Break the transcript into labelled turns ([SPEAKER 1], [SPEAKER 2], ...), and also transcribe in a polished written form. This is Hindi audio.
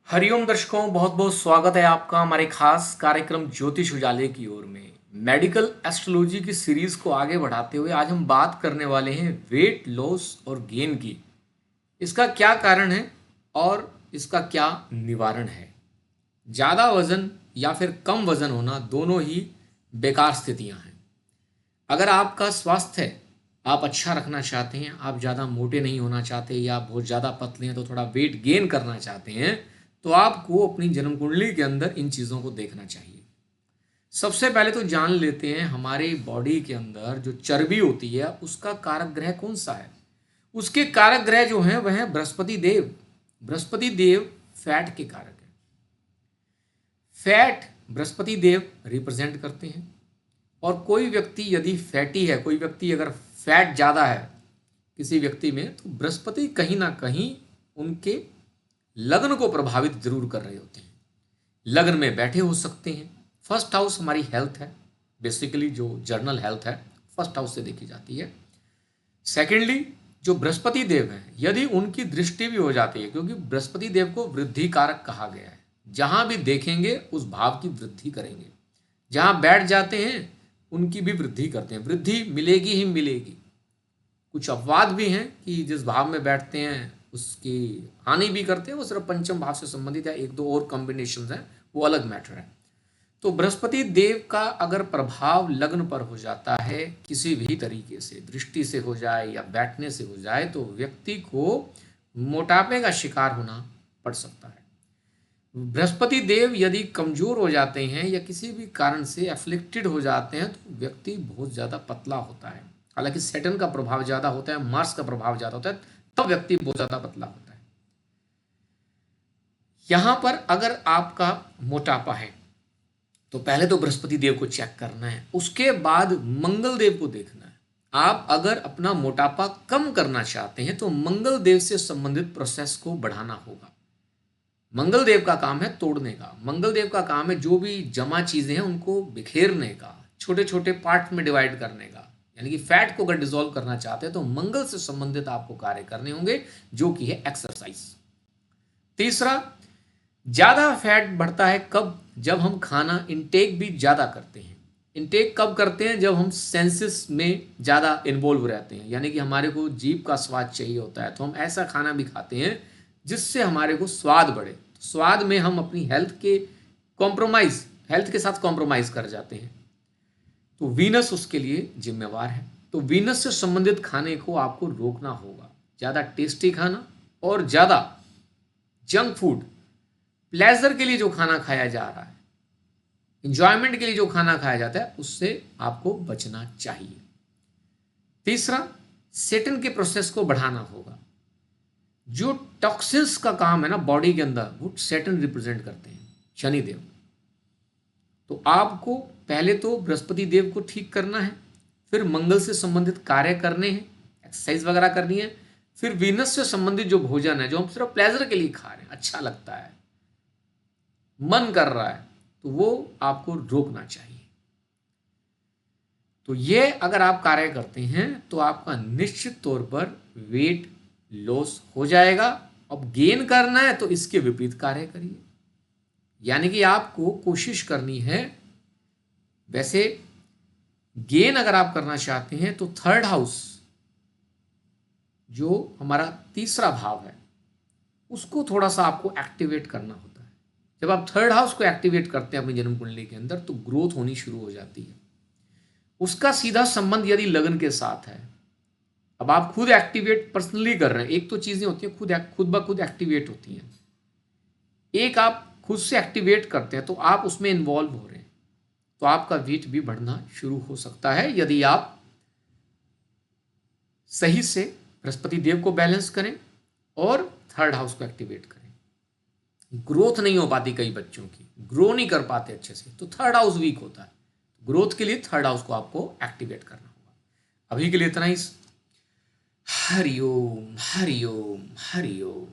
[SPEAKER 1] हरिओम दर्शकों, बहुत बहुत स्वागत है आपका हमारे खास कार्यक्रम ज्योतिष उजाले की ओर में। मेडिकल एस्ट्रोलॉजी की सीरीज को आगे बढ़ाते हुए आज हम बात करने वाले हैं वेट लॉस और गेन की। इसका क्या कारण है और इसका क्या निवारण है। ज़्यादा वजन या फिर कम वजन होना दोनों ही बेकार स्थितियां हैं। अगर आपका स्वास्थ्य आप अच्छा रखना चाहते हैं, आप ज़्यादा मोटे नहीं होना चाहते या बहुत ज़्यादा पतले हैं तो थोड़ा वेट गेन करना चाहते हैं, तो आपको अपनी जन्म कुंडली के अंदर इन चीज़ों को देखना चाहिए। सबसे पहले तो जान लेते हैं हमारे बॉडी के अंदर जो चर्बी होती है उसका कारक ग्रह कौन सा है। उसके कारक ग्रह जो हैं वह है बृहस्पति देव। बृहस्पति देव फैट के कारक है। फैट बृहस्पति देव रिप्रेजेंट करते हैं। और कोई व्यक्ति यदि फैटी है, कोई व्यक्ति अगर फैट ज़्यादा है किसी व्यक्ति में, तो बृहस्पति कहीं ना कहीं उनके लग्न को प्रभावित जरूर कर रहे होते हैं। लग्न में बैठे हो सकते हैं। फर्स्ट हाउस हमारी हेल्थ है, बेसिकली जो जर्नल हेल्थ है फर्स्ट हाउस से देखी जाती है। सेकेंडली जो बृहस्पति देव हैं, यदि उनकी दृष्टि भी हो जाती है, क्योंकि बृहस्पति देव को वृद्धि कारक कहा गया है। जहां भी देखेंगे उस भाव की वृद्धि करेंगे। जहां बैठ जाते हैं उनकी भी वृद्धि करते हैं। वृद्धि मिलेगी ही मिलेगी। कुछ अपवाद भी हैं कि जिस भाव में बैठते हैं उसकी हानि भी करते हैं, वो सिर्फ पंचम भाव से संबंधित है। एक दो और कॉम्बिनेशन हैं, वो अलग मैटर है। तो बृहस्पति देव का अगर प्रभाव लग्न पर हो जाता है किसी भी तरीके से, दृष्टि से हो जाए या बैठने से हो जाए, तो व्यक्ति को मोटापे का शिकार होना पड़ सकता है। बृहस्पति देव यदि कमजोर हो जाते हैं या किसी भी कारण से एफ्लिक्टेड हो जाते हैं तो व्यक्ति बहुत ज़्यादा पतला होता है। हालांकि सैटर्न का प्रभाव ज़्यादा होता है, मार्स का प्रभाव ज़्यादा होता है, तब व्यक्ति बहुत ज़्यादा पतला होता है। यहां पर अगर आपका मोटापा है तो पहले तो बृहस्पति देव को चेक करना है, उसके बाद मंगल देव को देखना है। आप अगर अपना मोटापा कम करना चाहते हैं तो मंगल देव से संबंधित प्रोसेस को बढ़ाना होगा। मंगल देव का काम है तोड़ने का। मंगल देव का काम है जो भी जमा चीजें हैं उनको बिखेरने का, छोटे छोटे पार्ट में डिवाइड करने का। यानी कि फैट को अगर डिसॉल्व करना चाहते हैं तो मंगल से संबंधित आपको कार्य करने होंगे, जो कि है एक्सरसाइज। तीसरा, ज्यादा फैट बढ़ता है कब? जब हम खाना इनटेक भी ज्यादा करते हैं। इनटेक कब करते हैं? जब हम सेंसेस में ज्यादा इन्वॉल्व रहते हैं। यानी कि हमारे को जीभ का स्वाद चाहिए होता है, तो हम ऐसा खाना भी खाते हैं जिससे हमारे को स्वाद बढ़े। स्वाद में हम अपनी हेल्थ के साथ कॉम्प्रोमाइज कर जाते हैं। तो वीनस उसके लिए जिम्मेवार है। तो वीनस से संबंधित खाने को आपको रोकना होगा। ज़्यादा टेस्टी खाना और ज़्यादा जंक फूड, प्लेजर के लिए जो खाना खाया जा रहा है, इंजॉयमेंट के लिए जो खाना खाया जाता है, उससे आपको बचना चाहिए। तीसरा, सेटन के प्रोसेस को बढ़ाना होगा। जो टॉक्सिन्स का काम है ना बॉडी के अंदर, वो सैटर्न रिप्रेजेंट करते हैं, शनिदेव। तो आपको पहले तो बृहस्पति देव को ठीक करना है, फिर मंगल से संबंधित कार्य करने हैं, एक्सरसाइज वगैरह करनी है, फिर वीनस से संबंधित जो भोजन है जो हम सिर्फ प्लेजर के लिए खा रहे हैं, अच्छा लगता है, मन कर रहा है, तो वो आपको रोकना चाहिए। तो ये अगर आप कार्य करते हैं तो आपका निश्चित तौर पर वेट लॉस हो जाएगा। अब गेन करना है तो इसके विपरीत कार्य करिए। यानी कि आपको कोशिश करनी है, वैसे गेन अगर आप करना चाहते हैं तो थर्ड हाउस जो हमारा तीसरा भाव है उसको थोड़ा सा आपको एक्टिवेट करना होता है। जब आप थर्ड हाउस को एक्टिवेट करते हैं अपनी जन्म कुंडली के अंदर तो ग्रोथ होनी शुरू हो जाती है। उसका सीधा संबंध यदि लगन के साथ है, अब आप खुद एक्टिवेट पर्सनली कर रहे हैं। एक तो चीजें होती हैं खुद ब खुद एक्टिवेट होती हैं, एक आप खुद से एक्टिवेट करते हैं तो आप उसमें इन्वॉल्व हो रहे हैं, तो आपका वेट भी बढ़ना शुरू हो सकता है यदि आप सही से बृहस्पति देव को बैलेंस करें और थर्ड हाउस को एक्टिवेट करें। ग्रोथ नहीं हो पाती कई बच्चों की, ग्रो नहीं कर पाते अच्छे से, तो थर्ड हाउस वीक होता है। ग्रोथ के लिए थर्ड हाउस को आपको एक्टिवेट करना होगा। अभी के लिए इतना ही। हरिओम हरिओम हरिओम।